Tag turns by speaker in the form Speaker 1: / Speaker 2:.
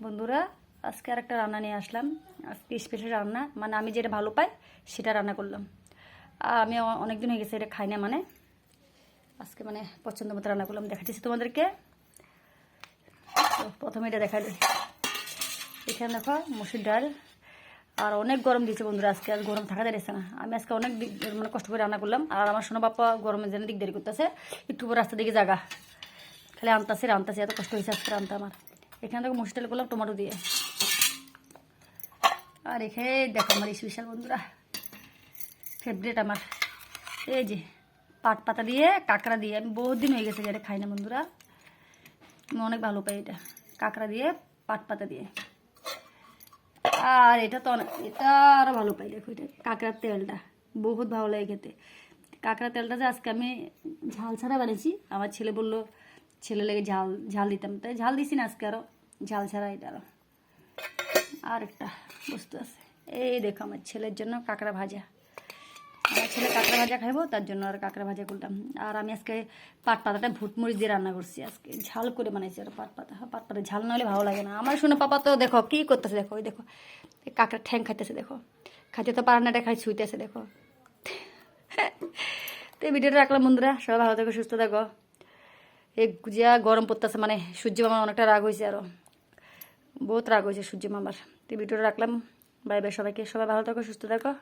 Speaker 1: বন্ধুরা, আজকে আর একটা রান্না নিয়ে আসলাম। আজকে স্পেশাল রান্না, মানে আমি যেটা ভালো পাই সেটা রান্না করলাম। আর আমি অনেকদিন হয়ে গেছে এটা খাই না, মানে আজকে মানে পছন্দ মতো রান্না করলাম, দেখাচ্ছি তোমাদেরকে। তো প্রথমে এটা দেখা দিই। এখানে দেখো মুসুর ডাল, আর অনেক গরম দিয়েছে বন্ধুরা, আজকে আর গরম থাকা যাচ্ছে না। আমি আজকে অনেক মানে কষ্ট করে রান্না করলাম। আর আমার সোনা বাপ্পা গরমের জন্য দেরি করতেছে, একটু পর রাস্তা দিকে জায়গা খালি আনতাছে, এত কষ্ট হয়েছে আজকে রান্না আমার। এখানে দেখো মুসুর ডাল করলাম টমেটো দিয়ে। আর এখানে দেখো আমার স্পেশাল বন্ধুরা, ফেভারিট আমার, এই যে পাট পাতা দিয়ে কাঁকড়া দিয়ে। আমি বহুত দিন হয়ে গেছে যেটা খাই না বন্ধুরা, আমি অনেক ভালো পাই এটা, কাঁকড়া দিয়ে পাট পাতা দিয়ে। আর এটা তো এটা আরও ভালো পাই, দেখো এটা কাঁকড়ার তেলটা বহুত ভালো লাগে খেতে। কাঁকড়ার তেলটা যে আজকে আমি ঝাল ছাড়া বানিয়েছি, আমার ছেলে বললো ছেলে লেগে ঝাল দিতাম, তাই ঝাল দিছি না আজকে, আরও ঝাল ছাড়া এটা আরও। আর একটা বস্তু আছে, এই দেখো আমার ছেলের জন্য কাঁকড়া ভাজা। আমার ছেলে কাঁকড়া ভাজা খাইবো, তার জন্য আর কাঁকড়া ভাজা করলাম। আর আমি আজকে পাট পাতাটা ভুটমরিচ দিয়ে রান্না করছি, আজকে ঝাল করে বানাইছি। আর পাট পাতা ঝাল না হলে ভালো লাগে না। আমার শুনে পাপা তো দেখো কী করতেছে, দেখো ওই দেখো কাঁকড়া ঠ্যাং খাইতেছে, দেখো খাইতে তো পারে না, এটা খাই ছুঁইতেছে দেখো। তো এই ভিডিওটা রাখলাম বন্ধুরা, সবাই ভালো থাকো, সুস্থ থাকো। এই যা গরম পড়তেছে, মানে সূর্য মামার অনেকটা রাগ হয়েছে, আরও বহুত রাগ হয়েছে সূর্য মামার। তো ভিডিওটা রাখলাম, বাই বাই সবাইকে, সবাই ভালো থাকো, সুস্থ থাকো।